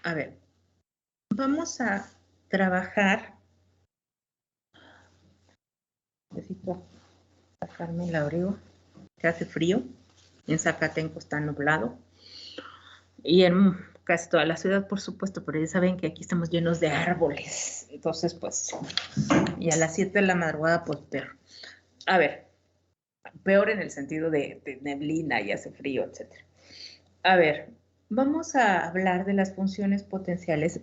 A ver, vamos a trabajar. Necesito sacarme el abrigo, que hace frío. En Zacatenco está nublado. Y en casi toda la ciudad, por supuesto, pero ya saben que aquí estamos llenos de árboles. Entonces, pues, y a las 7 de la madrugada, pues, peor. A ver, peor en el sentido de neblina y hace frío, etc. A ver, vamos a hablar de las funciones potenciales.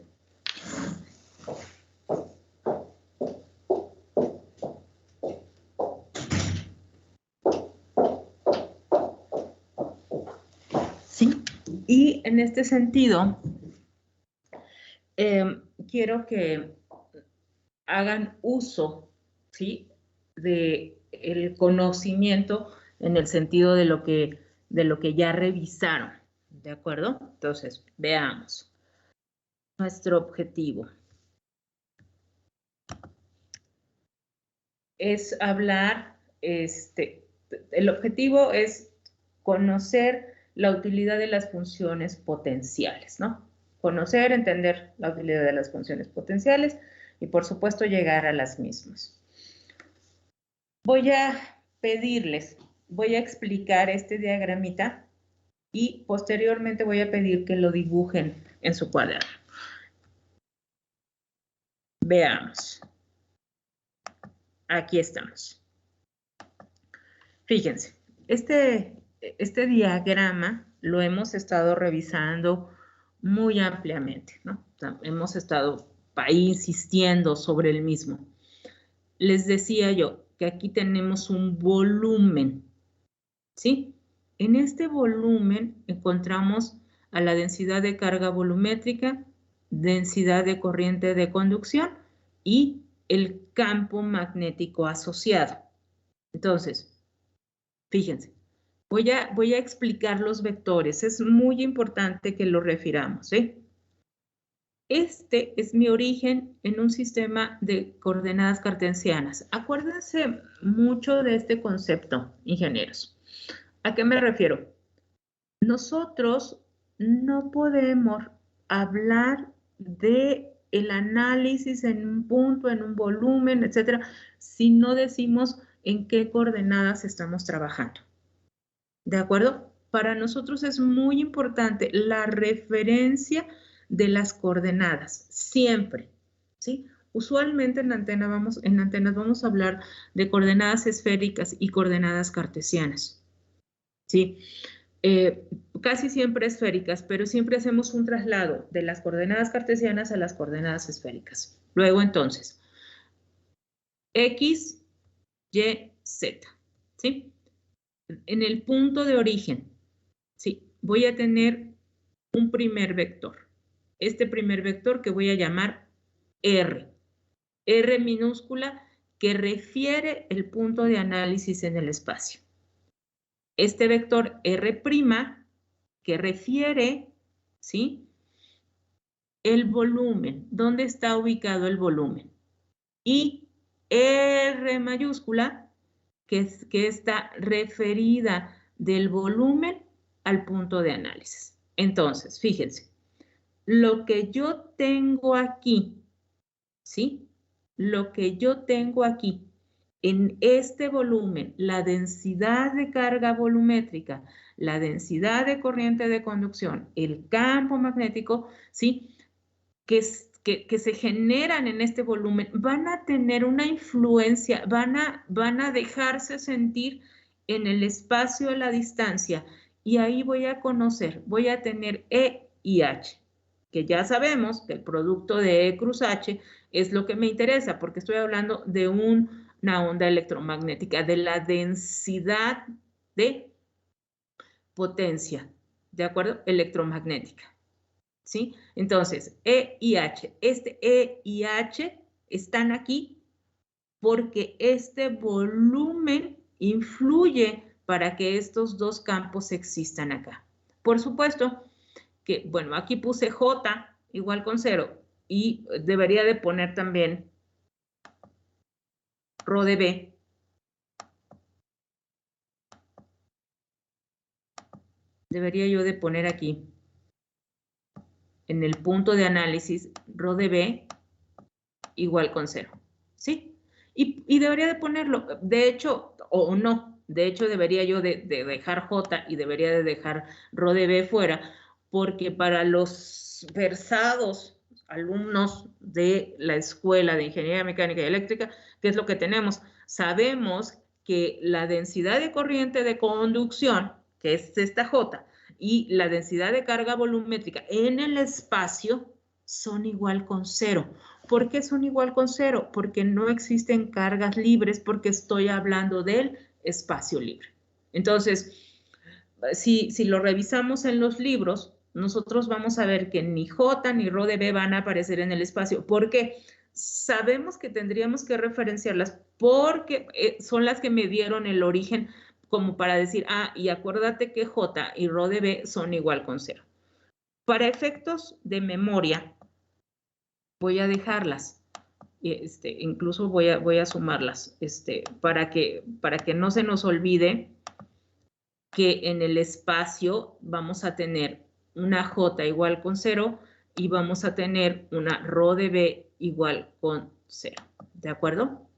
Sí, y en este sentido, quiero que hagan uso, ¿sí?, de el conocimiento en el sentido de lo que ya revisaron, ¿de acuerdo? Entonces, veamos. Nuestro objetivo es hablar, el objetivo es conocer la utilidad de las funciones potenciales, ¿no? Conocer, entender la utilidad de las funciones potenciales y, por supuesto, llegar a las mismas. Voy a pedirles, voy a explicar este diagramita y posteriormente voy a pedir que lo dibujen en su cuaderno. Veamos. Aquí estamos. Fíjense, este diagrama lo hemos estado revisando muy ampliamente, ¿no? O sea, hemos estado ahí insistiendo sobre el mismo. Les decía yo que aquí tenemos un volumen, ¿sí? En este volumen encontramos a la densidad de carga volumétrica, densidad de corriente de conducción y el campo magnético asociado. Entonces, fíjense, voy a explicar los vectores. Es muy importante que lo refiramos, ¿sí? Este es mi origen en un sistema de coordenadas cartesianas. Acuérdense mucho de este concepto, ingenieros. ¿A qué me refiero? Nosotros no podemos hablar de el análisis en un punto, en un volumen, etcétera, si no decimos en qué coordenadas estamos trabajando. ¿De acuerdo? Para nosotros es muy importante la referencia de las coordenadas, siempre, ¿sí? Usualmente en antenas vamos a hablar de coordenadas esféricas y coordenadas cartesianas, ¿sí? Casi siempre esféricas, pero siempre hacemos un traslado de las coordenadas cartesianas a las coordenadas esféricas. Luego, entonces, X, Y, Z, ¿sí? En el punto de origen, ¿sí?, voy a tener un primer vector. Este primer vector que voy a llamar R. R minúscula que refiere el punto de análisis en el espacio. Este vector R' que refiere, ¿sí?, el volumen. ¿Dónde está ubicado el volumen? Y R mayúscula que está referida del volumen al punto de análisis. Entonces, fíjense, lo que yo tengo aquí, ¿sí? Lo que yo tengo aquí en este volumen, la densidad de carga volumétrica, la densidad de corriente de conducción, el campo magnético, ¿sí?, que se generan en este volumen, van a tener una influencia, van a dejarse sentir en el espacio a la distancia, y ahí voy a conocer, voy a tener E y H, que ya sabemos que el producto de E cruz H es lo que me interesa, porque estoy hablando de una onda electromagnética, de la densidad de potencia, ¿de acuerdo?, electromagnética, ¿sí? Entonces, E y H. Este E y H están aquí porque este volumen influye para que estos dos campos existan acá. Por supuesto que, bueno, aquí puse J igual con 0 y debería de poner también Rho de B. Debería yo de poner aquí en el punto de análisis rho de B igual con 0, ¿sí? Y debería de ponerlo, de hecho, o no, de hecho debería yo de dejar J y debería de dejar rho de B fuera, porque para los versados alumnos de la Escuela de Ingeniería Mecánica y Eléctrica, ¿qué es lo que tenemos? Sabemos que la densidad de corriente de conducción, que es esta J, y la densidad de carga volumétrica en el espacio son igual con 0. ¿Por qué son igual con 0? Porque no existen cargas libres, porque estoy hablando del espacio libre. Entonces, si lo revisamos en los libros, nosotros vamos a ver que ni J ni rho de B van a aparecer en el espacio. ¿Por qué? Sabemos que tendríamos que referenciarlas porque son las que me dieron el origen como para decir, y acuérdate que J y rho de B son igual con 0. Para efectos de memoria, voy a dejarlas. Incluso voy a sumarlas, para que no se nos olvide que en el espacio vamos a tener una J igual con 0 y vamos a tener una rho de B igual con 0. ¿De acuerdo?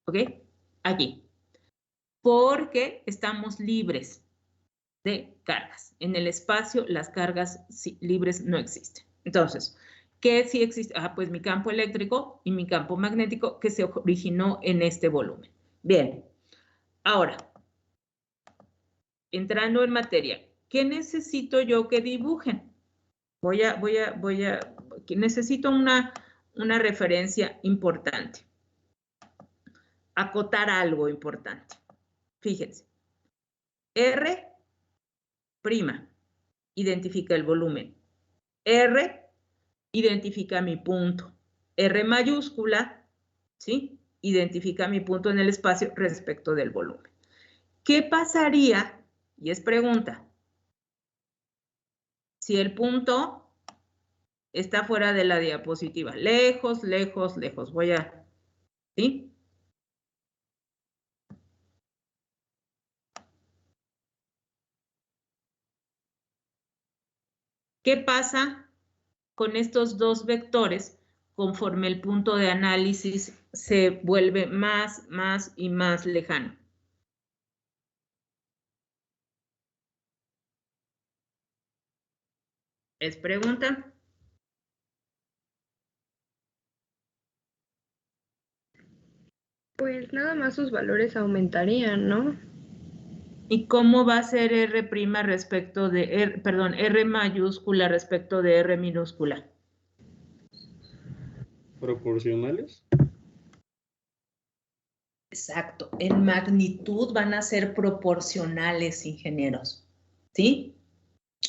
¿Ok? Aquí. Porque estamos libres de cargas. En el espacio las cargas libres no existen. Entonces, ¿qué sí existe? Pues mi campo eléctrico y mi campo magnético que se originó en este volumen. Bien, ahora, entrando en materia, ¿qué necesito yo que dibujen? Necesito una referencia importante. Acotar algo importante. Fíjense. R' identifica el volumen. R identifica mi punto. R mayúscula, ¿sí? Identifica mi punto en el espacio respecto del volumen. ¿Qué pasaría? Y es pregunta. Si el punto está fuera de la diapositiva. Lejos, lejos, lejos. ¿sí? ¿Qué pasa con estos dos vectores conforme el punto de análisis se vuelve más y más lejano? ¿Es pregunta? Pues nada más sus valores aumentarían, ¿no? ¿Y cómo va a ser R' respecto de R mayúscula respecto de R minúscula? ¿Proporcionales? Exacto. En magnitud van a ser proporcionales, ingenieros. ¿Sí?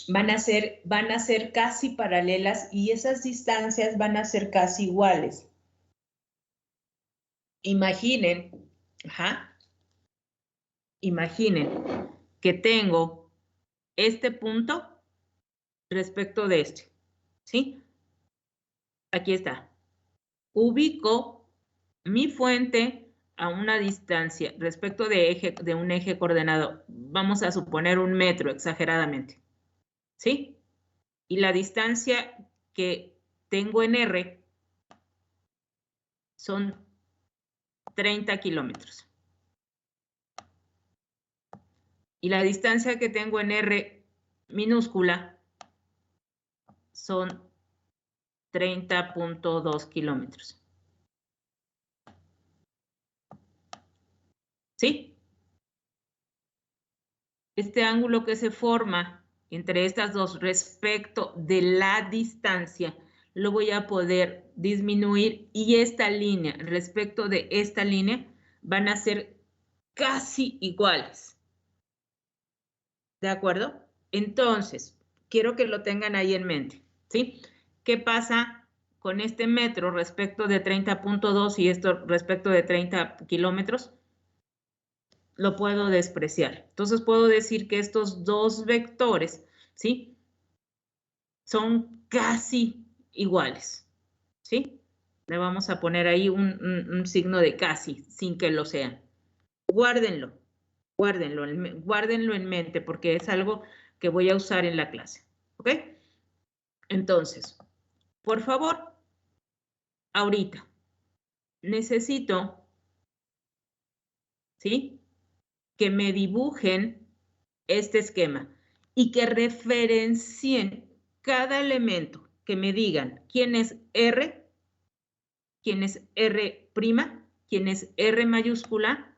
Van a ser casi paralelas y esas distancias van a ser casi iguales. Imaginen, imaginen que tengo este punto respecto de este, ¿sí? Aquí está. Ubico mi fuente a una distancia respecto de un eje coordenado, vamos a suponer 1 metro exageradamente, ¿sí? Y la distancia que tengo en R son 30 kilómetros. Y la distancia que tengo en R minúscula son 30.2 kilómetros. ¿Sí? Este ángulo que se forma entre estas dos respecto de la distancia lo voy a poder disminuir y esta línea respecto de esta línea van a ser casi iguales. ¿De acuerdo? Entonces, quiero que lo tengan ahí en mente, ¿sí? ¿Qué pasa con este metro respecto de 30.2 y esto respecto de 30 kilómetros? Lo puedo despreciar. Entonces, puedo decir que estos dos vectores, ¿sí? Son casi iguales, ¿sí? Le vamos a poner ahí un signo de casi, sin que lo sean. Guárdenlo. Guárdenlo en mente porque es algo que voy a usar en la clase. ¿Ok? Entonces, por favor, ahorita necesito, ¿sí?, que me dibujen este esquema y que referencien cada elemento, que me digan quién es R, quién es R', quién es R mayúscula,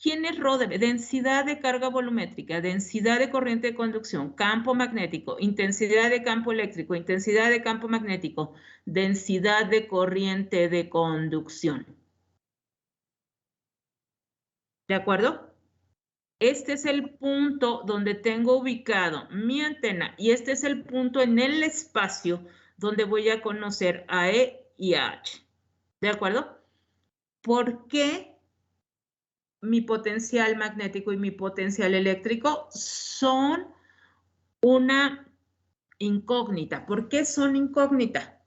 quién es Rho, densidad de carga volumétrica, densidad de corriente de conducción, campo magnético, intensidad de campo eléctrico, intensidad de campo magnético, densidad de corriente de conducción. ¿De acuerdo? Este es el punto donde tengo ubicado mi antena y este es el punto en el espacio donde voy a conocer a E y a H. ¿De acuerdo? ¿Por qué mi potencial magnético y mi potencial eléctrico son una incógnita? ¿Por qué son incógnita?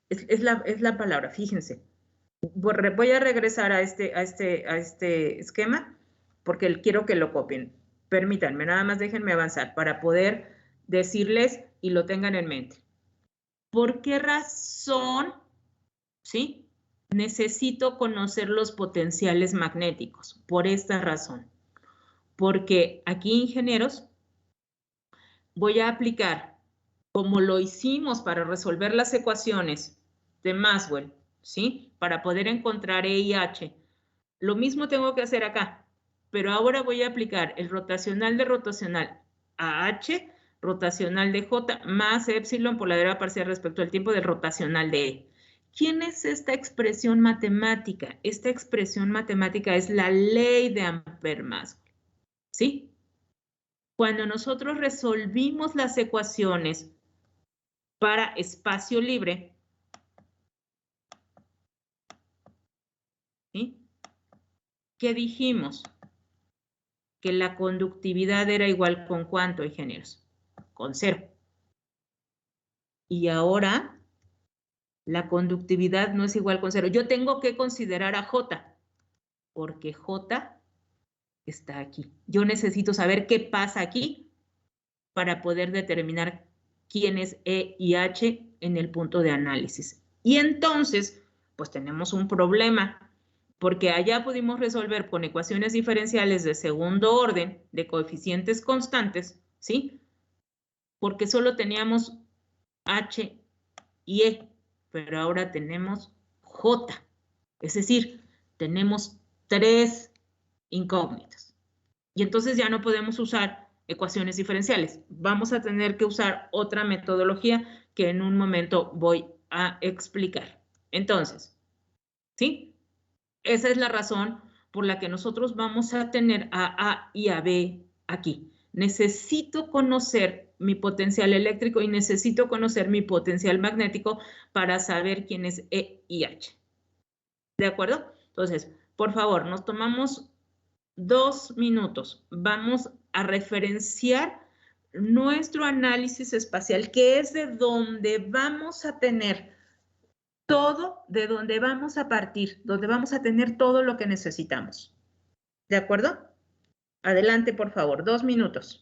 Es la palabra, fíjense. Voy a regresar a este esquema porque quiero que lo copien. Permítanme, nada más déjenme avanzar para poder decirles y lo tengan en mente. ¿Por qué razón, sí, necesito conocer los potenciales magnéticos? Por esta razón. Porque aquí, ingenieros, voy a aplicar, como lo hicimos para resolver las ecuaciones de Maxwell, ¿sí?, para poder encontrar E y H. Lo mismo tengo que hacer acá, pero ahora voy a aplicar el rotacional de rotacional a H, rotacional de J, más épsilon por la derivada parcial respecto al tiempo del rotacional de E. ¿Quién es esta expresión matemática? Esta expresión matemática es la ley de Ampère-Maxwell, ¿sí? Cuando nosotros resolvimos las ecuaciones para espacio libre, ¿sí?, ¿qué dijimos? Que la conductividad era igual con ¿cuánto, ingenieros? Con 0. Y ahora la conductividad no es igual con 0. Yo tengo que considerar a J, porque J está aquí. Yo necesito saber qué pasa aquí para poder determinar quién es E y H en el punto de análisis. Y entonces, pues tenemos un problema, porque allá pudimos resolver con ecuaciones diferenciales de segundo orden, de coeficientes constantes, ¿sí?, porque solo teníamos H y E, pero ahora tenemos J. Es decir, tenemos 3 incógnitas. Y entonces ya no podemos usar ecuaciones diferenciales. Vamos a tener que usar otra metodología que en un momento voy a explicar. Entonces, ¿sí? Esa es la razón por la que nosotros vamos a tener a A y a B aquí. Necesito conocer mi potencial eléctrico y necesito conocer mi potencial magnético para saber quién es E y H. ¿De acuerdo? Entonces, por favor, nos tomamos 2 minutos. Vamos a referenciar nuestro análisis espacial, que es de donde vamos a tener todo, de donde vamos a partir, donde vamos a tener todo lo que necesitamos. ¿De acuerdo? Adelante, por favor, 2 minutos.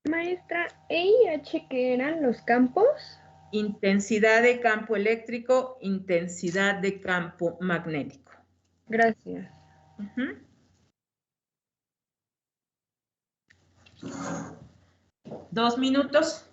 Maestra, ¿E y H qué eran los campos? Intensidad de campo eléctrico, intensidad de campo magnético. Gracias. 2 minutos.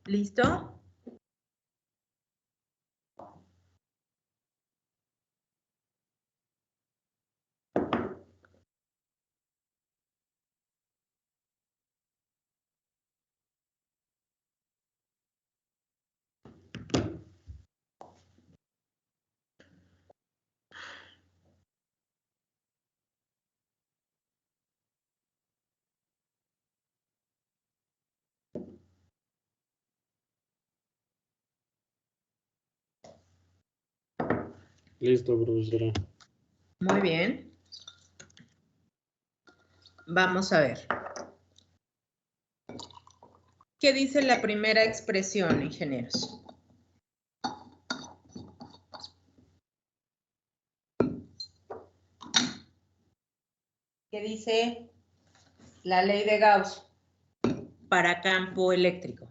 ¿Listo? Listo, profesora. Muy bien. Vamos a ver. ¿Qué dice la primera expresión, ingenieros? ¿Qué dice la ley de Gauss para campo eléctrico?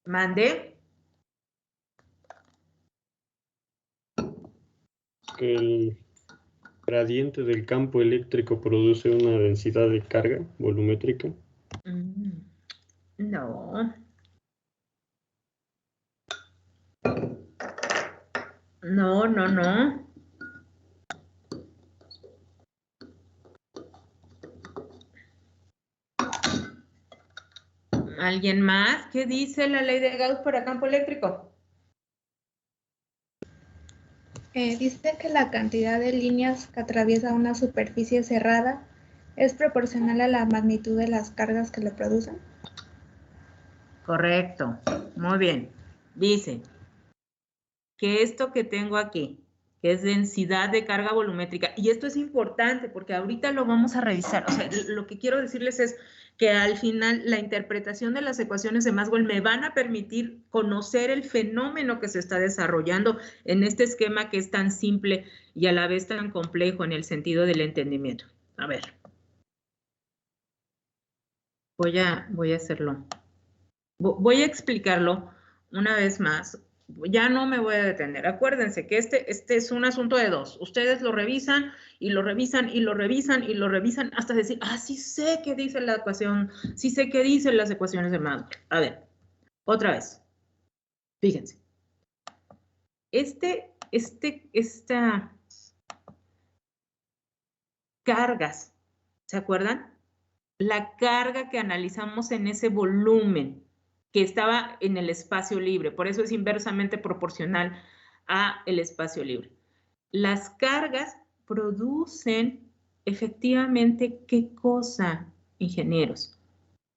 Mande. Que el gradiente del campo eléctrico produce una densidad de carga volumétrica. No. No, no, no. ¿Alguien más? ¿Qué dice la ley de Gauss para campo eléctrico? Dice que la cantidad de líneas que atraviesa una superficie cerrada es proporcional a la magnitud de las cargas que le producen. Correcto. Muy bien. Dice que esto que tengo aquí, que es densidad de carga volumétrica, y esto es importante porque ahorita lo vamos a revisar. O sea, lo que quiero decirles es que al final la interpretación de las ecuaciones de Maxwell me van a permitir conocer el fenómeno que se está desarrollando en este esquema que es tan simple y a la vez tan complejo en el sentido del entendimiento. A ver. Voy a hacerlo. Voy a explicarlo una vez más. Ya no me voy a detener. Acuérdense que este es un asunto de dos. Ustedes lo revisan y lo revisan y lo revisan y lo revisan hasta decir, ah, sí sé qué dice la ecuación, sí sé qué dicen las ecuaciones de Maxwell. A ver, otra vez. Fíjense. Esta cargas, ¿se acuerdan? La carga que analizamos en ese volumen que estaba en el espacio libre, por eso es inversamente proporcional a el espacio libre. Las cargas producen efectivamente, ¿qué cosa, ingenieros?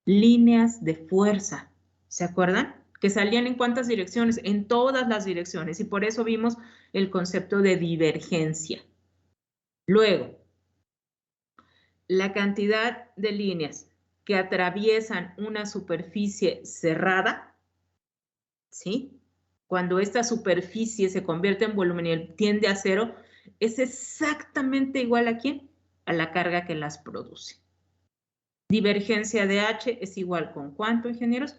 Líneas de fuerza, ¿se acuerdan? Que salían en cuántas direcciones, en todas las direcciones, y por eso vimos el concepto de divergencia. Luego, la cantidad de líneas que atraviesan una superficie cerrada, ¿sí? Cuando esta superficie se convierte en volumen y tiende a cero, es exactamente igual a ¿quién? A la carga que las produce. Divergencia de H es igual con ¿cuánto, ingenieros?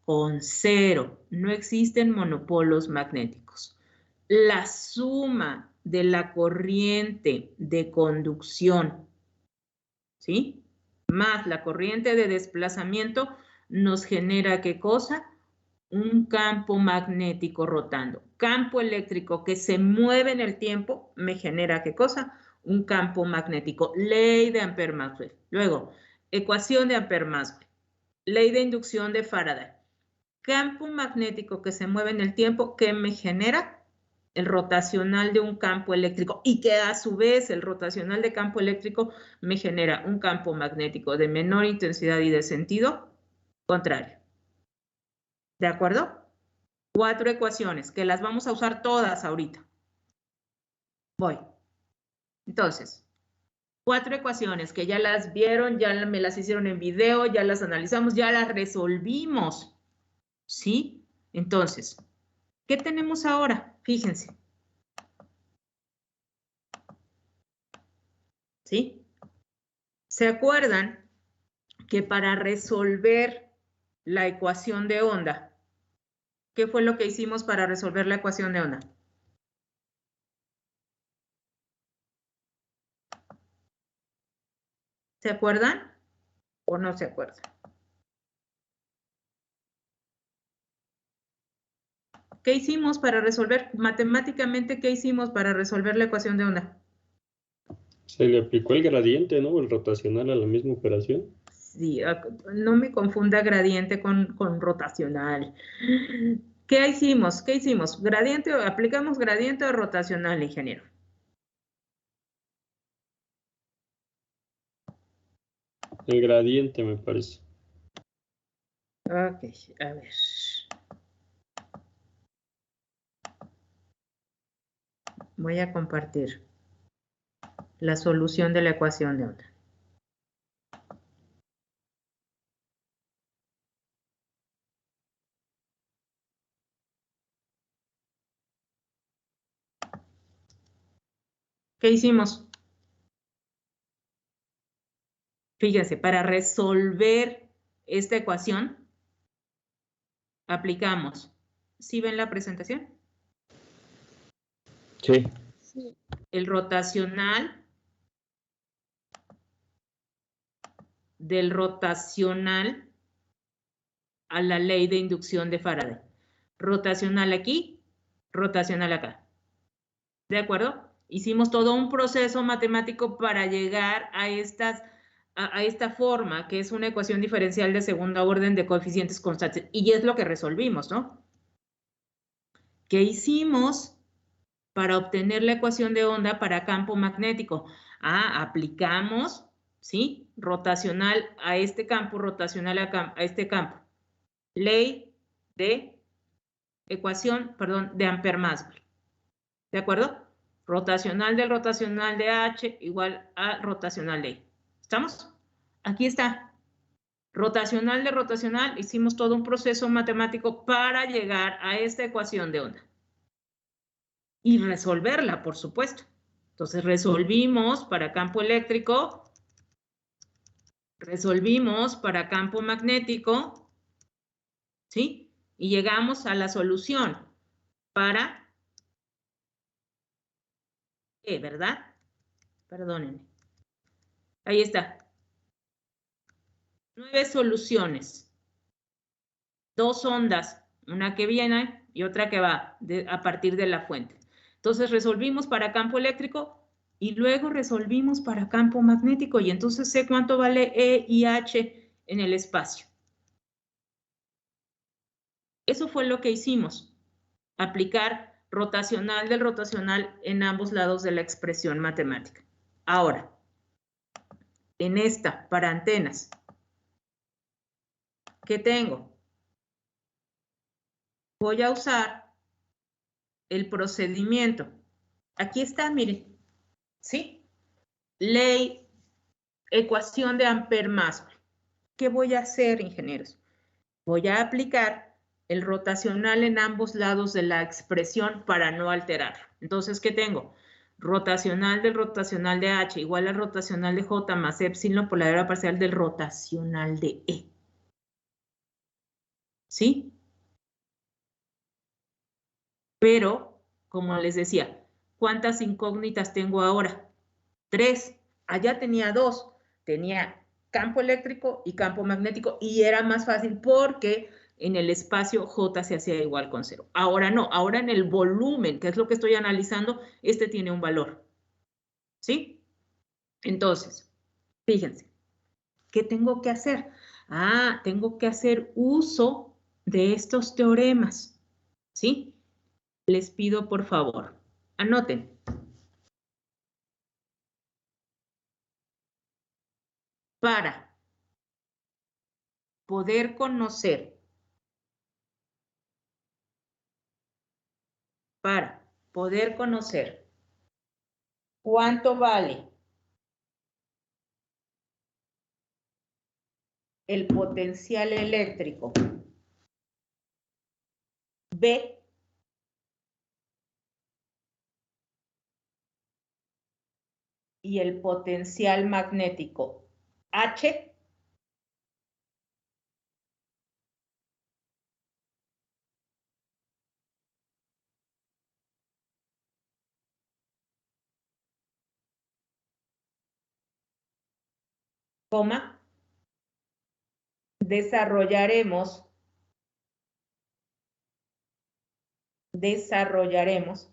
Con 0. No existen monopolos magnéticos. La suma de la corriente de conducción, ¿sí? Más la corriente de desplazamiento nos genera ¿qué cosa? Un campo magnético rotando. Campo eléctrico que se mueve en el tiempo me genera ¿qué cosa? Un campo magnético. Ley de Ampère-Maxwell. Luego, ecuación de Ampère-Maxwell. Ley de inducción de Faraday. Campo magnético que se mueve en el tiempo, ¿qué me genera? El rotacional de un campo eléctrico y que a su vez el rotacional de campo eléctrico me genera un campo magnético de menor intensidad y de sentido contrario. ¿De acuerdo? 4 ecuaciones que las vamos a usar todas ahorita. Voy. Entonces, 4 ecuaciones que ya las vieron, ya me las hicieron en video, ya las analizamos, ya las resolvimos. ¿Sí? Entonces, ¿qué tenemos ahora? Fíjense. ¿Sí? ¿Se acuerdan que para resolver la ecuación de onda, ¿qué fue lo que hicimos para resolver la ecuación de onda? ¿Se acuerdan o no se acuerdan? ¿Qué hicimos para resolver matemáticamente? ¿Qué hicimos para resolver la ecuación de onda? Se le aplicó el gradiente, ¿no? El rotacional a la misma operación. Sí, no me confunda gradiente con rotacional. ¿Qué hicimos? ¿Qué hicimos? ¿Gradiente, aplicamos gradiente o rotacional, ingeniero? El gradiente, me parece. Ok, a ver. Voy a compartir la solución de la ecuación de onda. ¿Qué hicimos? Fíjense, para resolver esta ecuación, aplicamos. ¿Sí ven la presentación? Sí. Sí. El rotacional del rotacional a la ley de inducción de Faraday. Rotacional aquí, rotacional acá. ¿De acuerdo? Hicimos todo un proceso matemático para llegar a esta forma, que es una ecuación diferencial de segunda orden de coeficientes constantes. Y es lo que resolvimos, ¿no? ¿Qué hicimos para obtener la ecuación de onda para campo magnético? Aplicamos, ¿sí? Rotacional a este campo, rotacional a este campo. Ley de ecuación, perdón, de Ampère-Maxwell. ¿De acuerdo? Rotacional del rotacional de H igual a rotacional de I. ¿Estamos? Aquí está. Rotacional de rotacional, hicimos todo un proceso matemático para llegar a esta ecuación de onda. Y resolverla, por supuesto. Entonces resolvimos para campo eléctrico, resolvimos para campo magnético, ¿sí? Y llegamos a la solución para E, ¿verdad? Perdónenme. Ahí está. 9 soluciones. 2 ondas, una que viene y otra que va a partir de la fuente. Entonces resolvimos para campo eléctrico y luego resolvimos para campo magnético y entonces sé cuánto vale E y H en el espacio. Eso fue lo que hicimos, aplicar rotacional del rotacional en ambos lados de la expresión matemática. Ahora, en esta, para antenas, ¿qué tengo? Voy a usar el procedimiento. Aquí está, miren, ¿sí? Ley, ecuación de Ampère-Maxwell. ¿Qué voy a hacer, ingenieros? Voy a aplicar el rotacional en ambos lados de la expresión para no alterar. Entonces, ¿qué tengo? Rotacional del rotacional de H igual al rotacional de J más epsilon por la derivada parcial del rotacional de E. ¿Sí? Pero, como les decía, ¿cuántas incógnitas tengo ahora? 3. Allá tenía 2. Tenía campo eléctrico y campo magnético y era más fácil porque en el espacio J se hacía igual con 0. Ahora no, ahora en el volumen, que es lo que estoy analizando, este tiene un valor. ¿Sí? Entonces, fíjense, ¿qué tengo que hacer? Tengo que hacer uso de estos teoremas. ¿Sí? Les pido por favor, anoten. Para poder conocer cuánto vale el potencial eléctrico B y el potencial magnético H, coma, desarrollaremos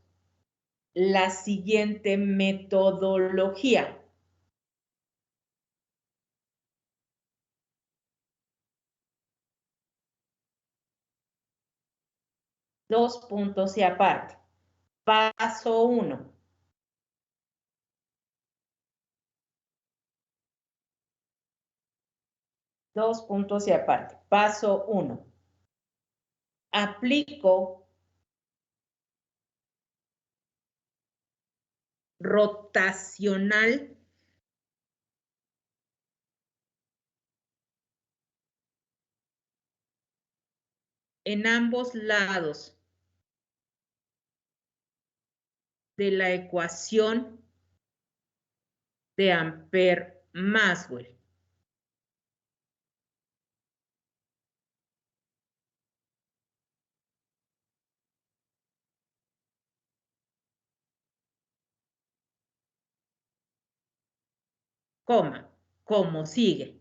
la siguiente metodología. Dos puntos y aparte. Paso 1. Dos puntos y aparte. Paso 1. Aplico rotacional en ambos lados de la ecuación de Ampère-Maxwell. Coma, como sigue.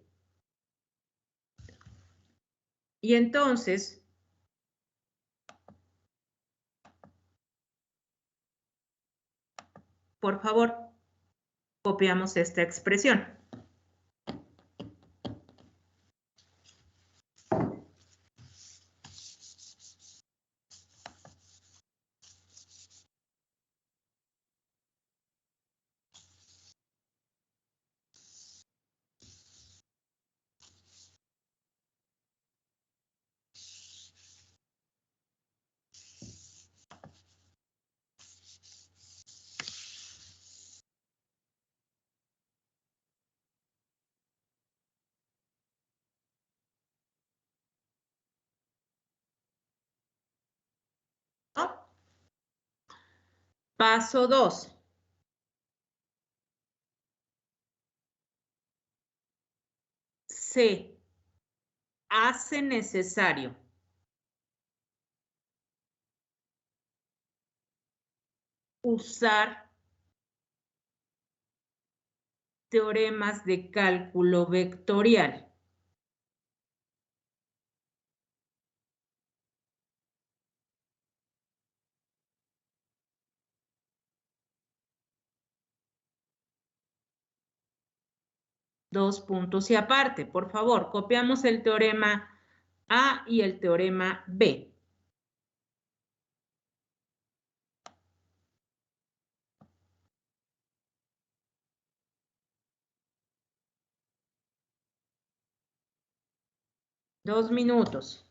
Y entonces, por favor, copiamos esta expresión. Paso 2. Se hace necesario usar teoremas de cálculo vectorial. Dos puntos y aparte, por favor, copiamos el teorema A y el teorema B. Dos minutos.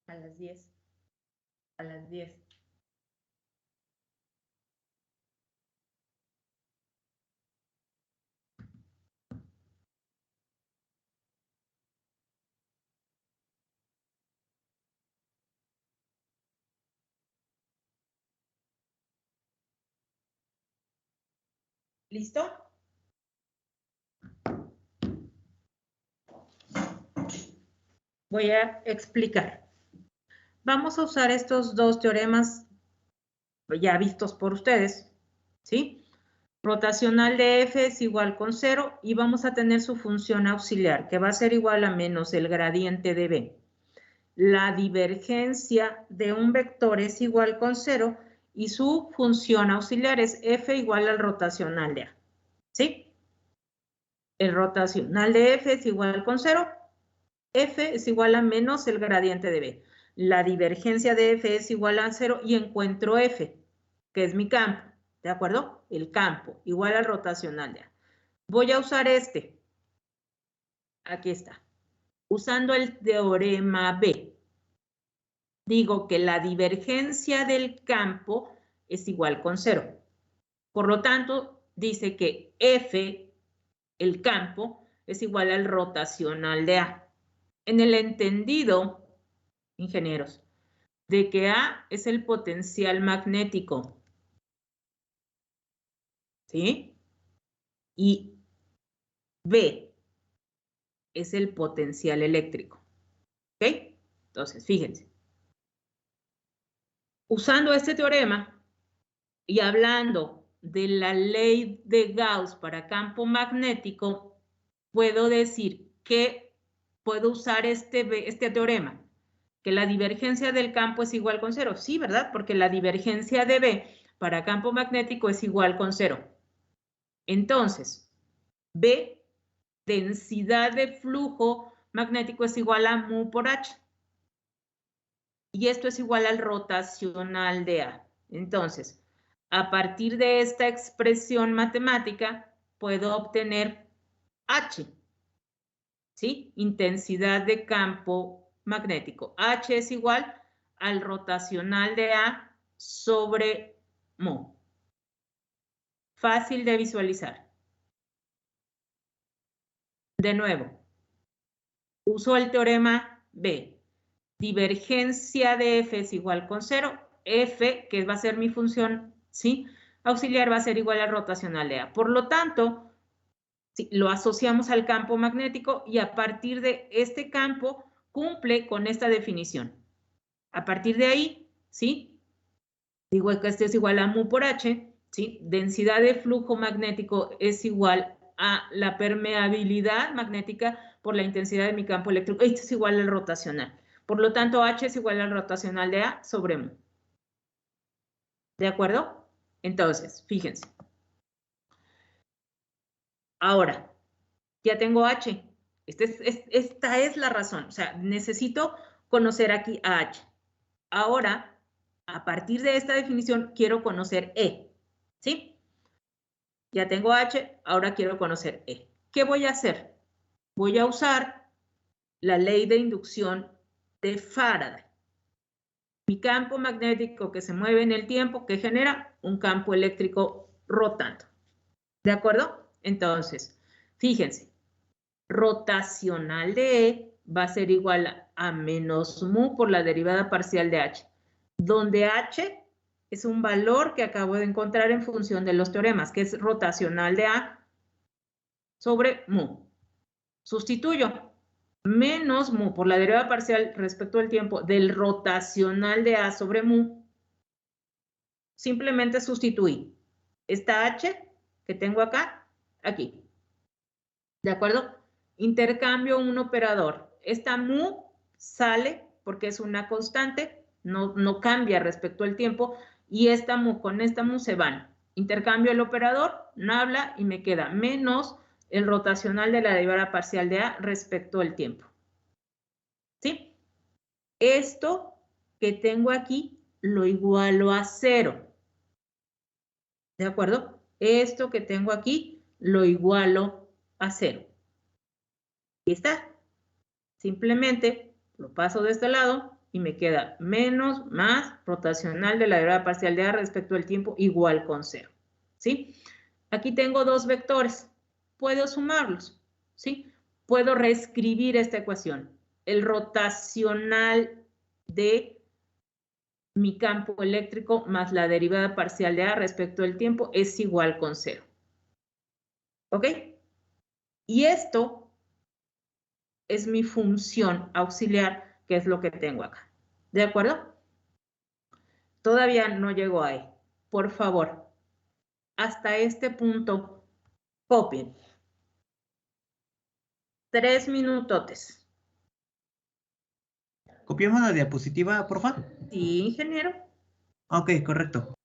A las 10. A las 10. ¿Listo? Voy a explicar. Vamos a usar estos dos teoremas ya vistos por ustedes, ¿sí? Rotacional de F es igual con 0 y vamos a tener su función auxiliar, que va a ser igual a menos el gradiente de B. La divergencia de un vector es igual con 0 y su función auxiliar es F igual al rotacional de A. ¿Sí? El rotacional de F es igual con 0. F es igual a menos el gradiente de B. La divergencia de F es igual a 0 y encuentro F, que es mi campo. ¿De acuerdo? El campo, igual al rotacional de A. Voy a usar este. Aquí está. Usando el teorema B. Digo que la divergencia del campo es igual con 0. Por lo tanto, dice que F, el campo, es igual al rotacional de A. En el entendido, ingenieros, de que A es el potencial magnético. ¿Sí? Y B es el potencial eléctrico. ¿Ok? Entonces, fíjense. Usando este teorema y hablando de la ley de Gauss para campo magnético, puedo decir que puedo usar este teorema, que la divergencia del campo es igual con 0. Sí, ¿verdad? Porque la divergencia de B para campo magnético es igual con 0. Entonces, B, densidad de flujo magnético es igual a mu por H. Y esto es igual al rotacional de A. Entonces, a partir de esta expresión matemática, puedo obtener H. ¿Sí? Intensidad de campo magnético. H es igual al rotacional de A sobre mu. Fácil de visualizar. De nuevo, uso el teorema B. Divergencia de F es igual con 0. F, que va a ser mi función, ¿sí? Auxiliar, va a ser igual al rotacional de A. Por lo tanto, ¿sí? Lo asociamos al campo magnético y a partir de este campo cumple con esta definición. A partir de ahí, ¿sí? Digo que este es igual a mu por H, ¿sí? Densidad de flujo magnético es igual a la permeabilidad magnética por la intensidad de mi campo eléctrico. Esto es igual al rotacional. Por lo tanto, H es igual al rotacional de A sobre mu. ¿De acuerdo? Entonces, fíjense. Ahora, ya tengo H. Esta es la razón. O sea, necesito conocer aquí a H. Ahora, a partir de esta definición, quiero conocer E. ¿Sí? Ya tengo H, ahora quiero conocer E. ¿Qué voy a hacer? Voy a usar la ley de inducción de Faraday. Mi campo magnético que se mueve en el tiempo, que genera un campo eléctrico rotando. ¿De acuerdo? Entonces, fíjense, rotacional de E va a ser igual a menos mu por la derivada parcial de H, donde H es un valor que acabo de encontrar en función de los teoremas, que es rotacional de A sobre mu. Sustituyo menos mu por la derivada parcial respecto al tiempo del rotacional de A sobre mu. Simplemente sustituí esta H que tengo acá, aquí. ¿De acuerdo? Intercambio un operador. Esta mu sale porque es una constante, no cambia respecto al tiempo, y esta mu con esta mu se van. Intercambio el operador, nabla, y me queda menos el rotacional de la derivada parcial de A respecto al tiempo. ¿Sí? Esto que tengo aquí lo igualo a 0. ¿De acuerdo? Esto que tengo aquí lo igualo a 0. Aquí está. Simplemente lo paso de este lado y me queda menos más rotacional de la derivada parcial de A respecto al tiempo igual con 0. ¿Sí? Aquí tengo dos vectores. Puedo sumarlos. ¿Sí? Puedo reescribir esta ecuación. El rotacional de mi campo eléctrico más la derivada parcial de A respecto al tiempo es igual con 0. ¿Ok? Y esto es mi función auxiliar, que es lo que tengo acá. ¿De acuerdo? Todavía no llego ahí. Por favor, hasta este punto, copien. 3 minutotes. ¿Copiamos la diapositiva, por favor? Sí, ingeniero. Ok, correcto.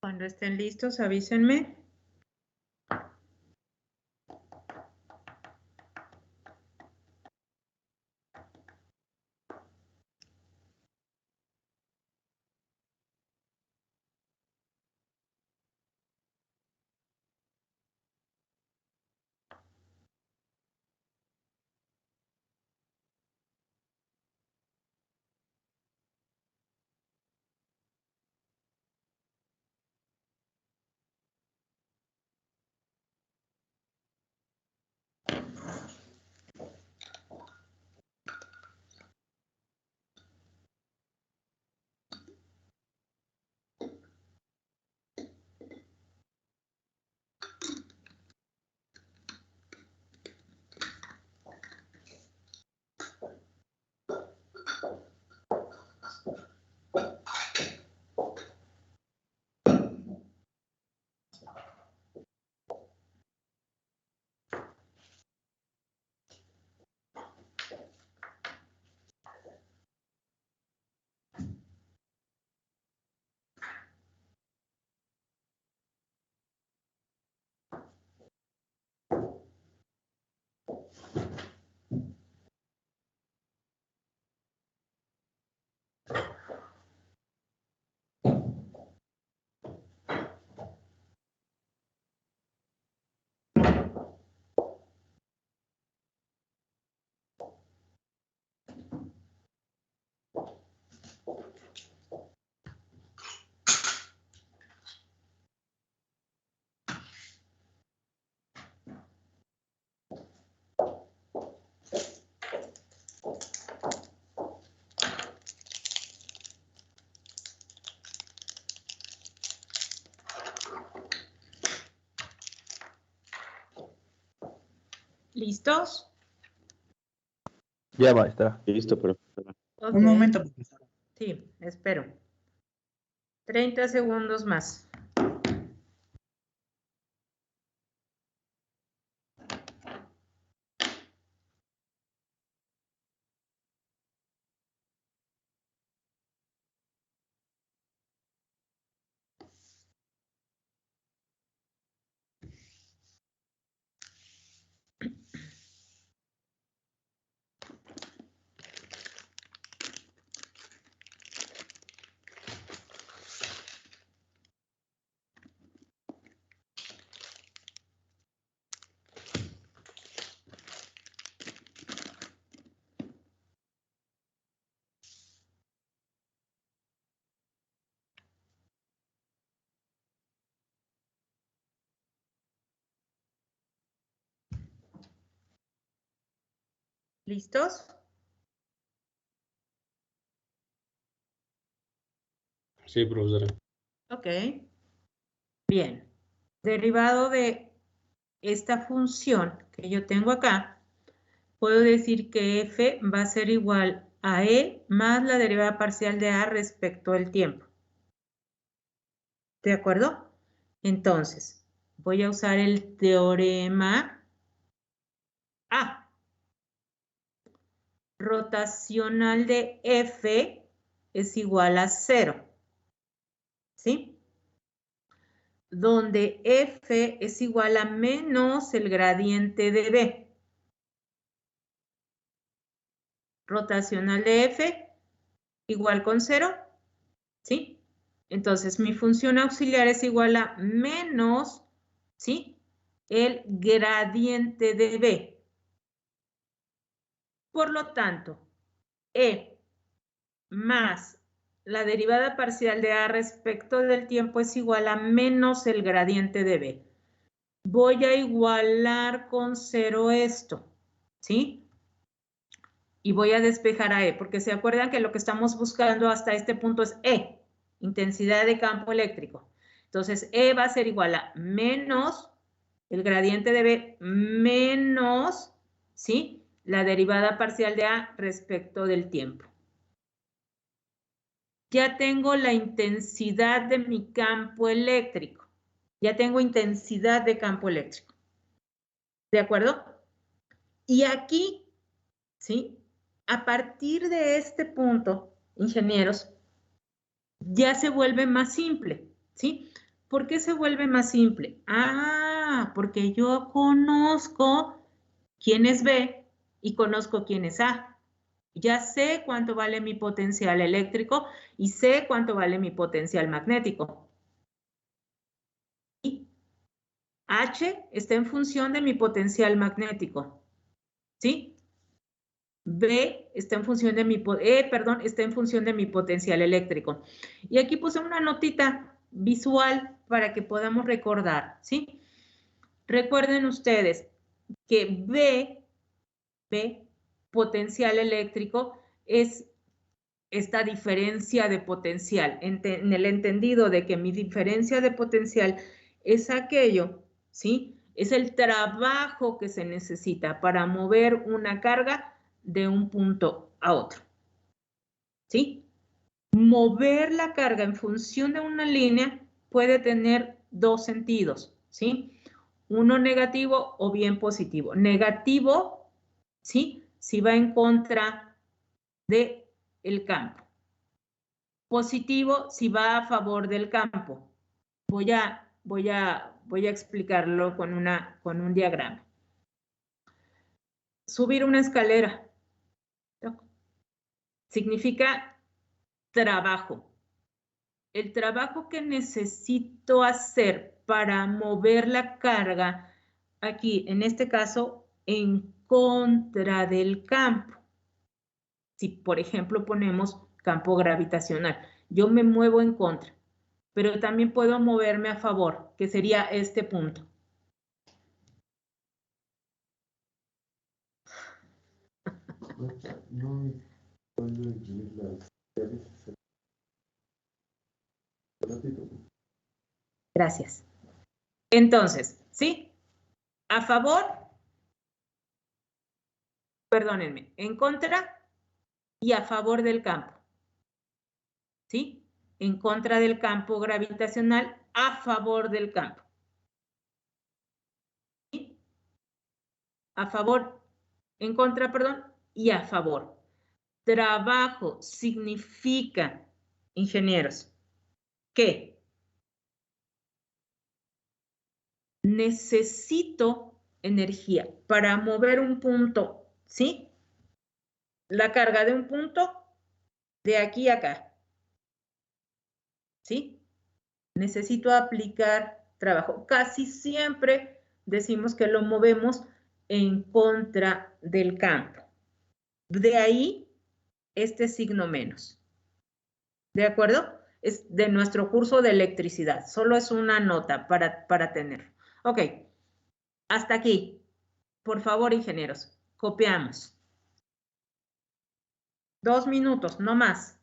Cuando estén listos, avísenme. ¿Listos? Ya, maestra. Listo, profesora. Ok. Un momento, profesora. Sí, espero. 30 segundos más. ¿Listos? Sí, profesora. Ok. Bien. Derivado de esta función que yo tengo acá, puedo decir que f va a ser igual a e más la derivada parcial de a respecto del tiempo. ¿De acuerdo? Entonces, voy a usar el teorema A. Rotacional de f es igual a 0. ¿Sí? Donde f es igual a menos el gradiente de b. Rotacional de f igual con 0. ¿Sí? Entonces, mi función auxiliar es igual a menos, ¿sí? El gradiente de b. Por lo tanto, e más la derivada parcial de a respecto del tiempo es igual a menos el gradiente de b. Voy a igualar con 0 esto, ¿sí? Y voy a despejar a e, porque se acuerdan que lo que estamos buscando hasta este punto es e, intensidad de campo eléctrico. Entonces, e va a ser igual a menos el gradiente de b menos, ¿sí? La derivada parcial de a respecto del tiempo. Ya tengo la intensidad de mi campo eléctrico. Ya tengo intensidad de campo eléctrico. ¿De acuerdo? Y aquí, ¿sí? A partir de este punto, ingenieros, ya se vuelve más simple, ¿sí? ¿Por qué se vuelve más simple? Ah, porque yo conozco quién es B y conozco quién es A. Ya sé cuánto vale mi potencial eléctrico y sé cuánto vale mi potencial magnético. Y H está en función de mi potencial magnético, ¿sí? B está en función de está en función de mi potencial eléctrico. Y aquí puse una notita visual para que podamos recordar, ¿sí? Recuerden ustedes que B, potencial eléctrico, es esta diferencia de potencial, en el entendido de que mi diferencia de potencial es aquello, ¿sí? Es el trabajo que se necesita para mover una carga de un punto a otro, ¿sí? Mover la carga en función de una línea puede tener dos sentidos, ¿sí? Uno negativo o bien positivo. Negativo, ¿sí? Si va en contra del campo. Positivo si va a favor del campo. Voy a explicarlo con un diagrama. Subir una escalera significa trabajo. El trabajo que necesito hacer para mover la carga, aquí en este caso, en contra del campo. Si, por ejemplo, ponemos campo gravitacional, yo me muevo en contra, pero también puedo moverme a favor, que sería este punto. Gracias. Entonces, ¿sí? A favor perdónenme, en contra y a favor del campo. ¿Sí? En contra del campo gravitacional, a favor del campo. ¿Sí? A favor, en contra, perdón, y a favor. Trabajo significa, ingenieros, que necesito energía para mover un punto, ¿sí? La carga de un punto de aquí a acá, ¿sí? Necesito aplicar trabajo. Casi siempre decimos que lo movemos en contra del campo. De ahí este signo menos. ¿De acuerdo? Es de nuestro curso de electricidad. Solo es una nota para tener. Ok. Hasta aquí. Por favor, ingenieros, copiamos. 2 minutos, no más.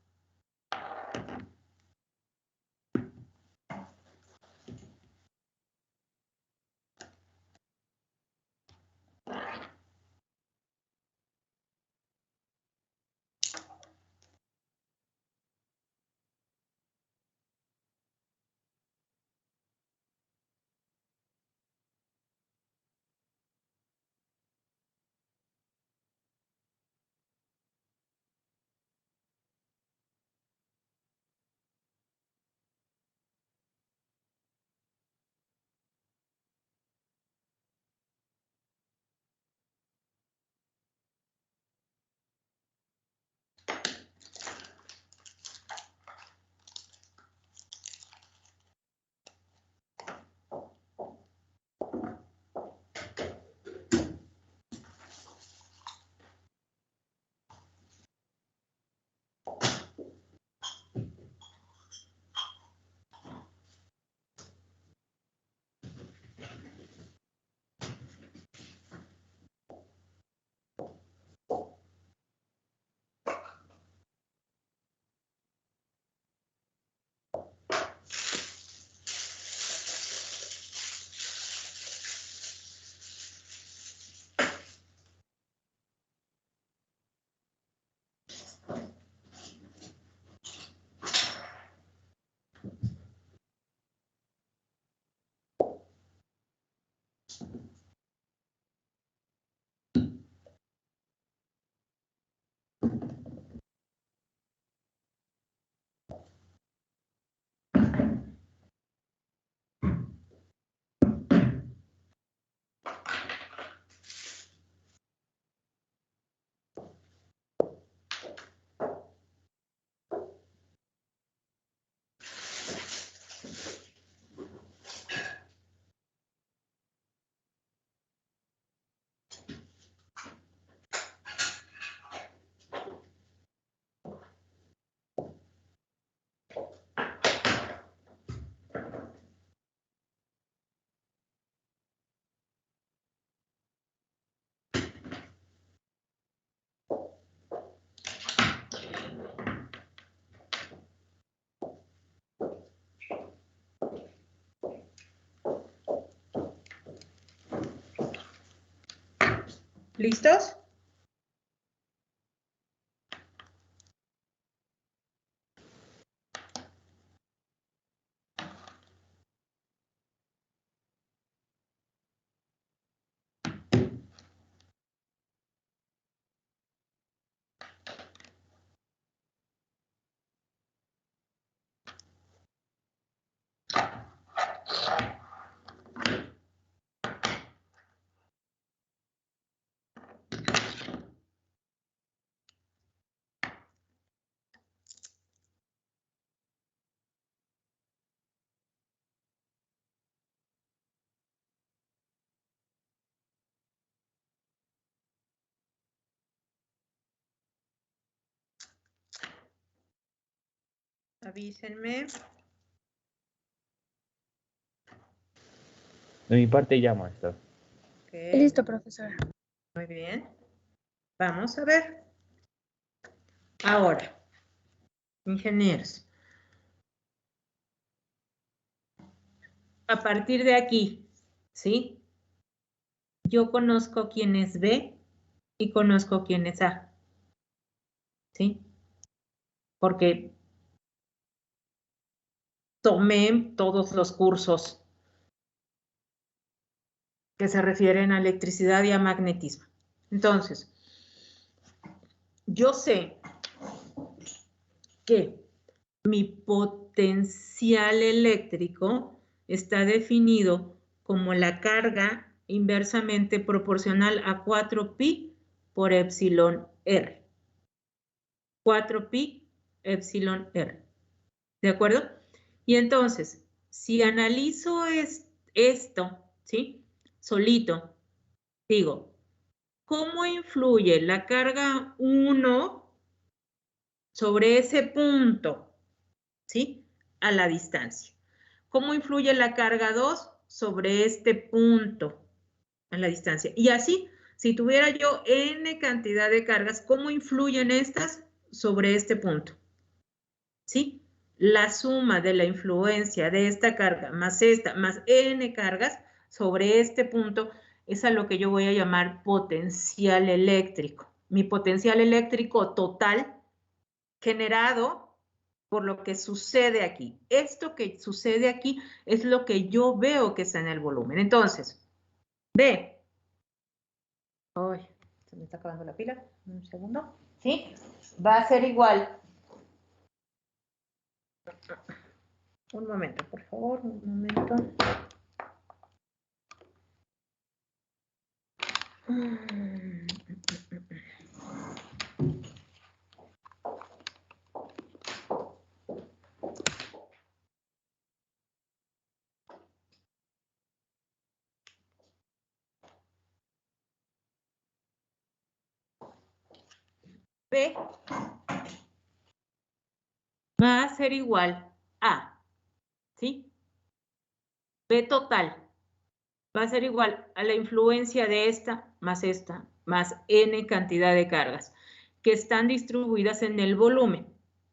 ¿Listos? Avísenme. De mi parte ya, maestra. Okay. Listo, profesora. Muy bien. Vamos a ver. Ahora, ingenieros. A partir de aquí, ¿sí? Yo conozco quién es B y conozco quién es A. ¿Sí? Porque tomé todos los cursos que se refieren a electricidad y a magnetismo. Entonces, yo sé que mi potencial eléctrico está definido como la carga inversamente proporcional a 4pi por epsilon R. 4pi epsilon R. ¿De acuerdo? Y entonces, si analizo esto, ¿sí? Solito, digo, ¿cómo influye la carga 1 sobre ese punto, ¿sí? A la distancia. ¿Cómo influye la carga 2 sobre este punto a la distancia? Y así, si tuviera yo n cantidad de cargas, ¿cómo influyen estas sobre este punto? ¿Sí? La suma de la influencia de esta carga más esta, más n cargas sobre este punto es a lo que yo voy a llamar potencial eléctrico. Mi potencial eléctrico total generado por lo que sucede aquí. Esto que sucede aquí es lo que yo veo que está en el volumen. Entonces, ve. Ay, se me está acabando la pila. Un segundo. ¿Sí? Va a ser igual. Un momento, por favor, un momento. B va a ser igual a, ¿sí? B total va a ser igual a la influencia de esta, más n cantidad de cargas que están distribuidas en el volumen.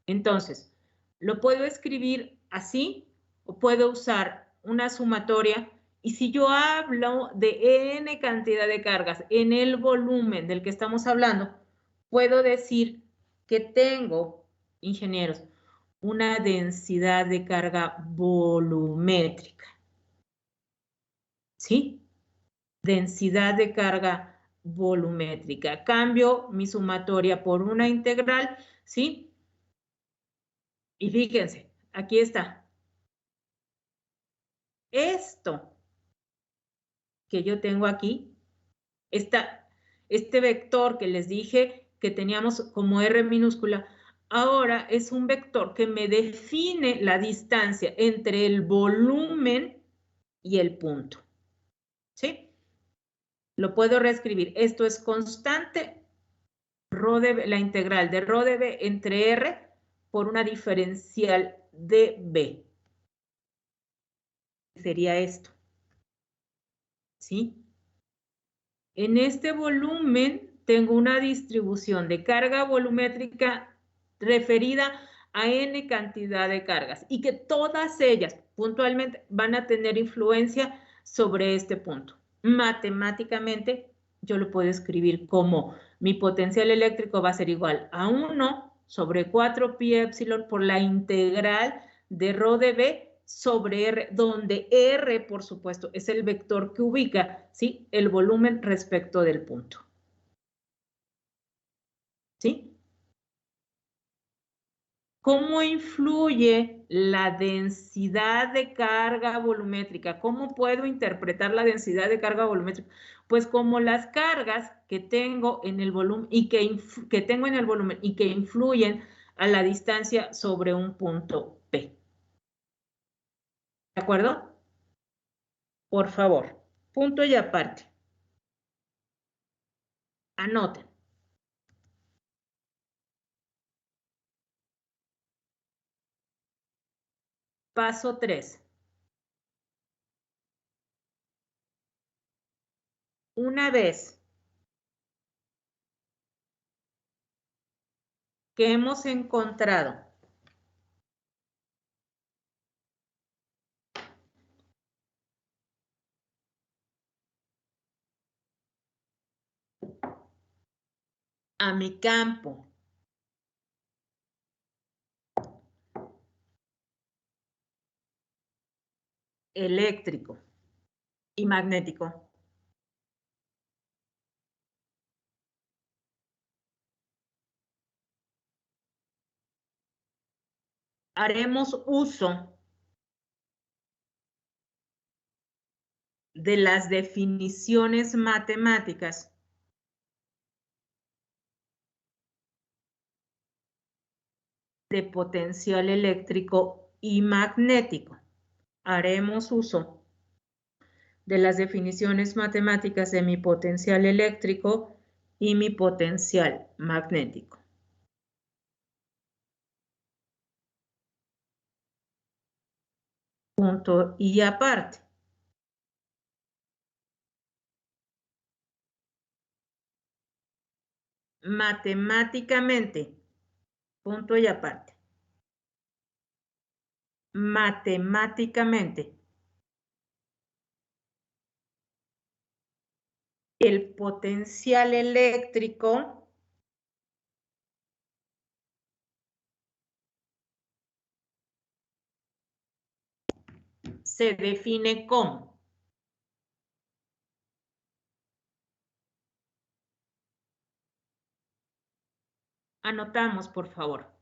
Entonces, lo puedo escribir así o puedo usar una sumatoria. Y si yo hablo de n cantidad de cargas en el volumen del que estamos hablando, puedo decir que tengo, ingenieros, una densidad de carga volumétrica. ¿Sí? Densidad de carga volumétrica. Cambio mi sumatoria por una integral, ¿sí? Y fíjense, aquí está. Esto que yo tengo aquí, este vector que les dije que teníamos como R minúscula, ahora es un vector que me define la distancia entre el volumen y el punto. ¿Sí? Lo puedo reescribir. Esto es constante, la integral de ρ de b entre R por una diferencial de B. Sería esto. ¿Sí? En este volumen tengo una distribución de carga volumétrica referida a n cantidad de cargas y que todas ellas puntualmente van a tener influencia sobre este punto. Matemáticamente yo lo puedo escribir como mi potencial eléctrico va a ser igual a 1 sobre 4pi epsilon por la integral de ρ de b sobre R, donde R, por supuesto, es el vector que ubica, ¿sí?, el volumen respecto del punto. ¿Sí? ¿Cómo influye la densidad de carga volumétrica? ¿Cómo puedo interpretar la densidad de carga volumétrica? Pues como las cargas que tengo en el volumen y que tengo en el volumen y que influyen a la distancia sobre un punto P. ¿De acuerdo? Por favor, punto y aparte. Anoten. Paso 3. Una vez que hemos encontrado a mi campo eléctrico y magnético. Haremos uso de las definiciones matemáticas de potencial eléctrico y magnético. Haremos uso de las definiciones matemáticas de mi potencial eléctrico y mi potencial magnético. Punto y aparte. Matemáticamente, punto y aparte. Matemáticamente, el potencial eléctrico se define como anotamos, por favor.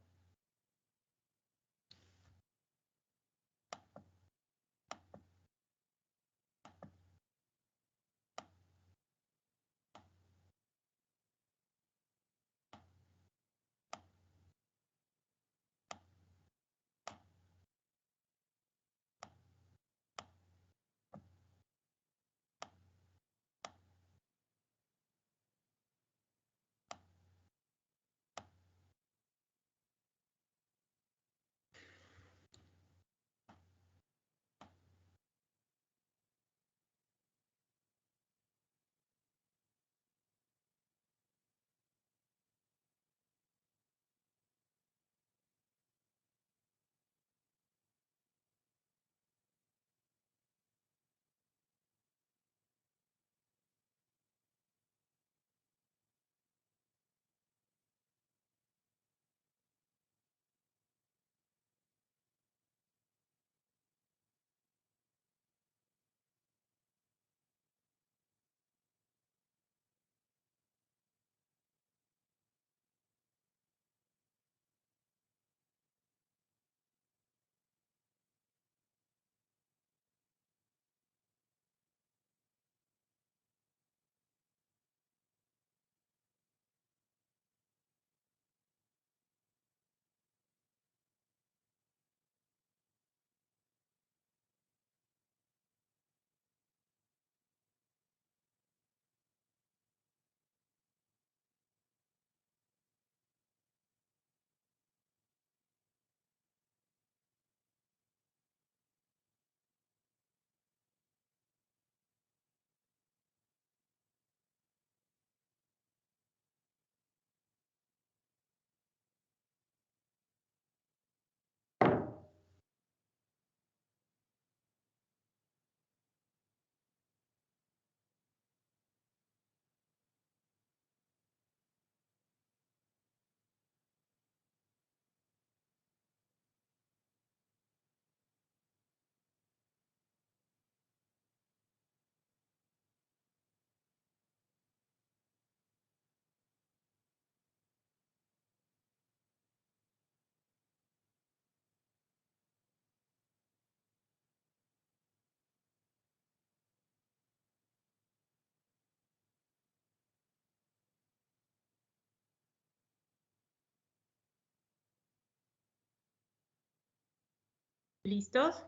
¿Listos?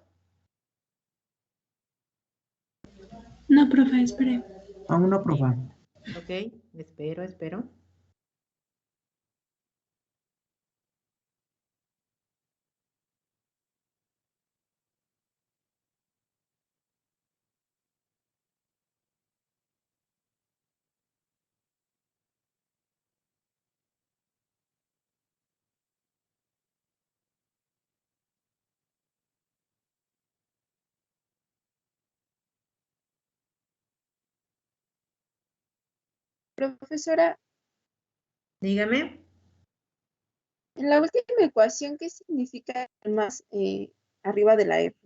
No, profe, espere. Aún no, profe. Ok, espero. Profesora, Dígame. En la última ecuación, ¿qué significa el más arriba de la F?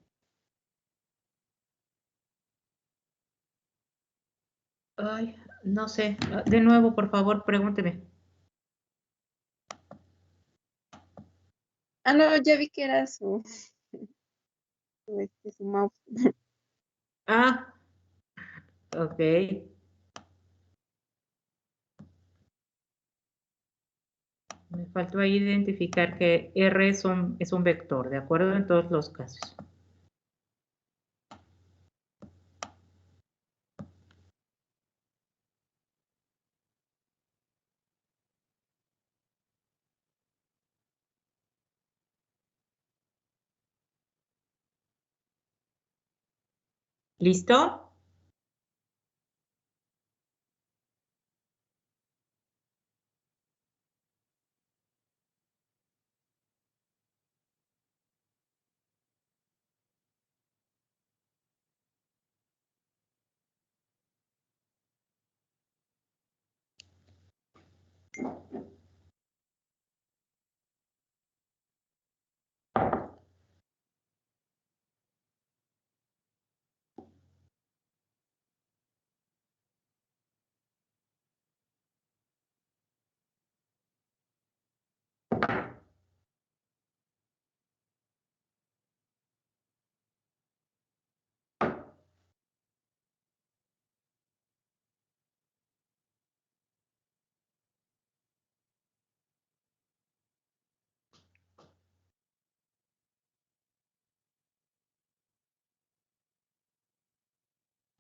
Ay, no sé. De nuevo, por favor, pregúnteme. Ah, no, ya vi que era su mouse. Ah, ok. Me faltó ahí identificar que R es un vector, ¿de acuerdo? En todos los casos. ¿Listo?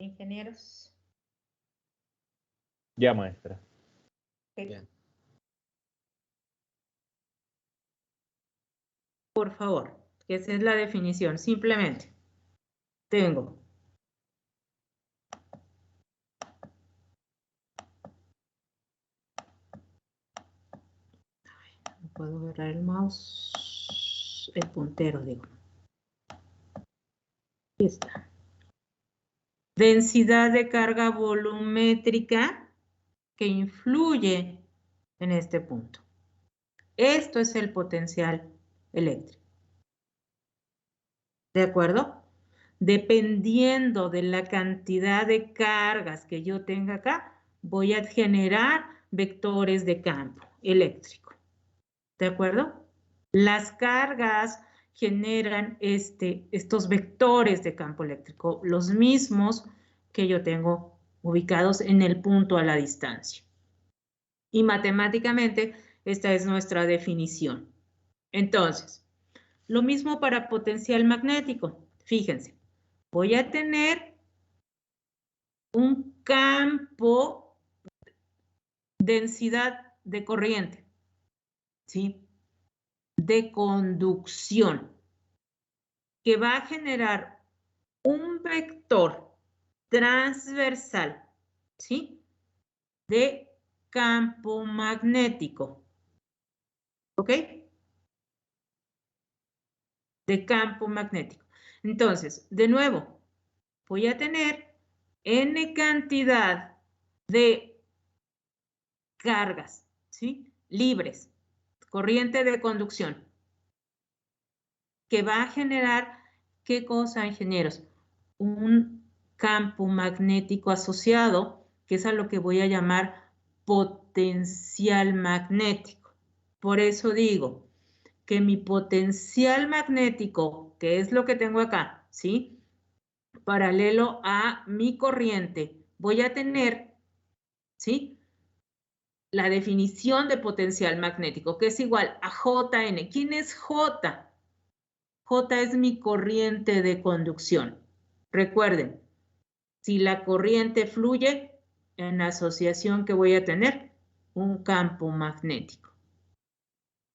Ingenieros. Ya, maestra. Ok. Por favor, que esa es la definición. Simplemente tengo no puedo agarrar el mouse, el puntero, digo. Aquí está. Densidad de carga volumétrica que influye en este punto. Esto es el potencial eléctrico. ¿De acuerdo? Dependiendo de la cantidad de cargas que yo tenga acá, voy a generar vectores de campo eléctrico. ¿De acuerdo? Las cargas generan estos vectores de campo eléctrico, los mismos que yo tengo ubicados en el punto a la distancia. Y matemáticamente, esta es nuestra definición. Entonces, lo mismo para potencial magnético. Fíjense, voy a tener un campo, densidad de corriente, ¿sí? De conducción, que va a generar un vector transversal, ¿sí? De campo magnético, ¿ok? De campo magnético. Entonces, de nuevo, voy a tener N cantidad de cargas, ¿sí? Libres, corriente de conducción, que va a generar, ¿qué cosa, ingenieros? Un campo magnético asociado, que es a lo que voy a llamar potencial magnético. Por eso digo que mi potencial magnético, que es lo que tengo acá, ¿sí? Paralelo a mi corriente, voy a tener, ¿sí? La definición de potencial magnético, que es igual a JN. ¿Quién es J? J es mi corriente de conducción. Recuerden, si la corriente fluye, en asociación que voy a tener, un campo magnético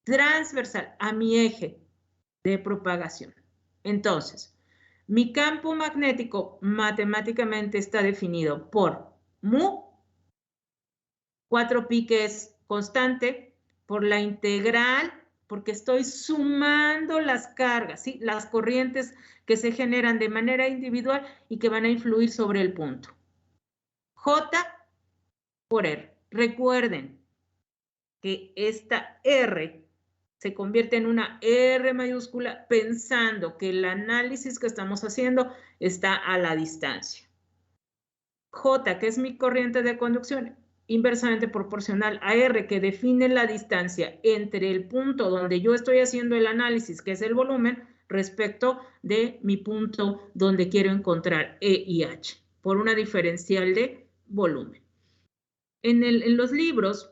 transversal a mi eje de propagación. Entonces, mi campo magnético matemáticamente está definido por mu, 4pi que es constante, por la integral, porque estoy sumando las cargas, ¿sí? Las corrientes que se generan de manera individual y que van a influir sobre el punto. J por R. Recuerden que esta R se convierte en una R mayúscula pensando que el análisis que estamos haciendo está a la distancia. J, que es mi corriente de conducción, inversamente proporcional a R, que define la distancia entre el punto donde yo estoy haciendo el análisis, que es el volumen, respecto de mi punto donde quiero encontrar E y H, por una diferencial de volumen. En los libros,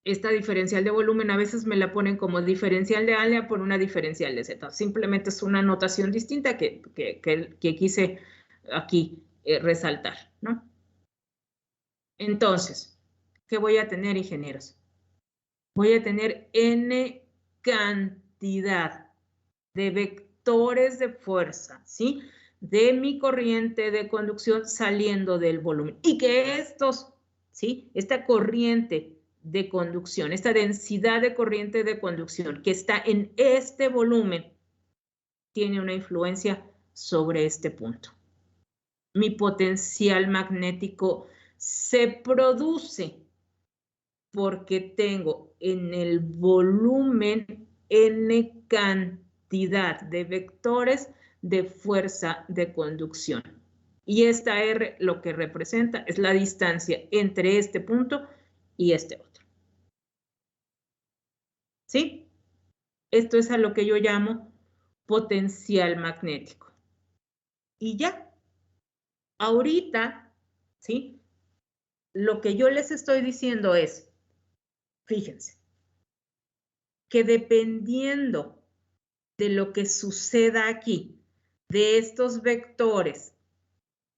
esta diferencial de volumen a veces me la ponen como diferencial de área por una diferencial de Z. Simplemente es una notación distinta que quise aquí resaltar, ¿no? Entonces, ¿qué voy a tener, ingenieros? Voy a tener N cantidad de vectores de fuerza, ¿sí? De mi corriente de conducción saliendo del volumen. Y que estos, ¿sí? Esta corriente de conducción, esta densidad de corriente de conducción que está en este volumen, tiene una influencia sobre este punto. Mi potencial magnético se produce porque tengo en el volumen N cantidad de vectores de fuerza de conducción. Y esta R lo que representa es la distancia entre este punto y este otro. ¿Sí? Esto es a lo que yo llamo potencial magnético. Y ya, ahorita, ¿sí? Lo que yo les estoy diciendo es, fíjense, que dependiendo de lo que suceda aquí, de estos vectores,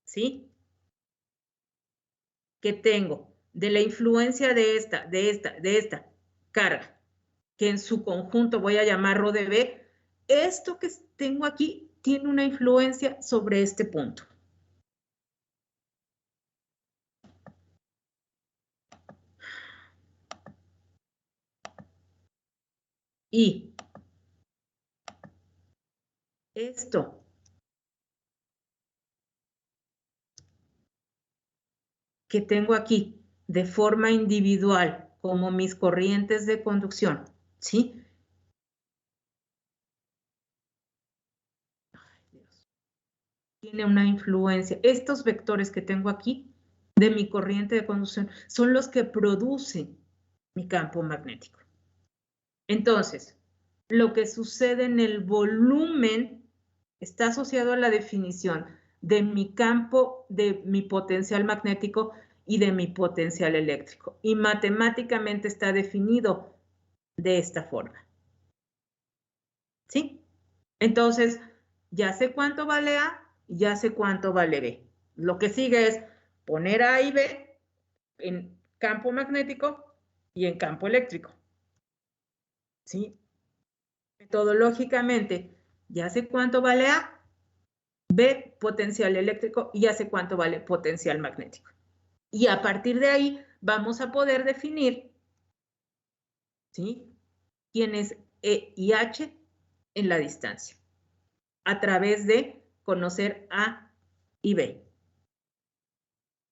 ¿sí? Que tengo, de la influencia de esta carga, que en su conjunto voy a llamar rho de B, esto que tengo aquí tiene una influencia sobre este punto. Y esto que tengo aquí de forma individual, como mis corrientes de conducción, ¿sí? Ay, Dios. Tiene una influencia. Estos vectores que tengo aquí de mi corriente de conducción son los que producen mi campo magnético. Entonces, lo que sucede en el volumen está asociado a la definición de mi campo, de mi potencial magnético y de mi potencial eléctrico. Y matemáticamente está definido de esta forma. ¿Sí? Entonces, ya sé cuánto vale A y ya sé cuánto vale B. Lo que sigue es poner A y B en campo magnético y en campo eléctrico. ¿Sí? Metodológicamente, ya sé cuánto vale A, B, potencial eléctrico, y ya sé cuánto vale potencial magnético. Y a partir de ahí vamos a poder definir, ¿sí?, quién es E y H en la distancia, a través de conocer A y B.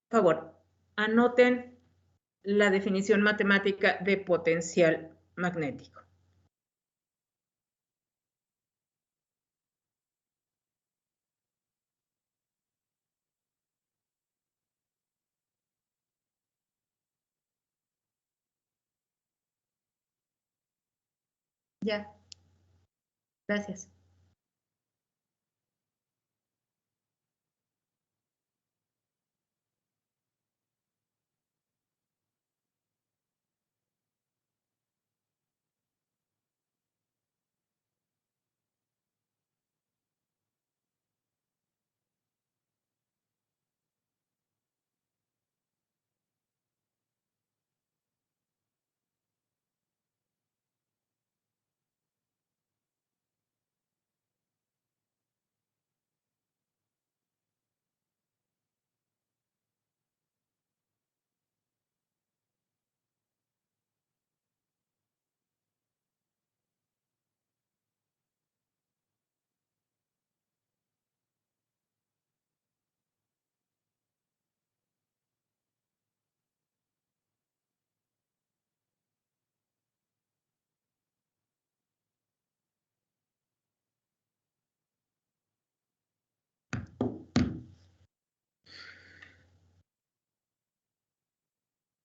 Por favor, anoten la definición matemática de potencial magnético. Ya. Gracias.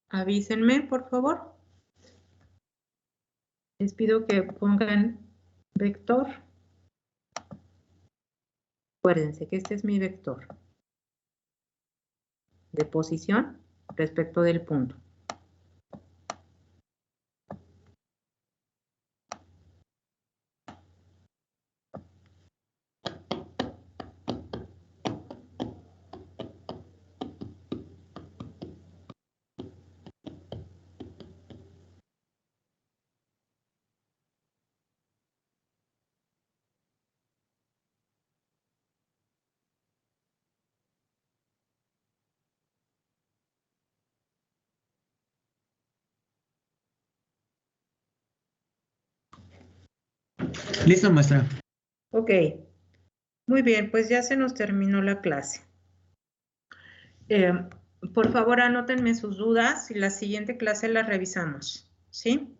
Avísenme, por favor. Les pido que pongan vector. Acuérdense que este es mi vector de posición respecto del punto. Listo, maestra. Ok. Muy bien, pues ya se nos terminó la clase. Por favor, anótenme sus dudas y la siguiente clase la revisamos, ¿sí?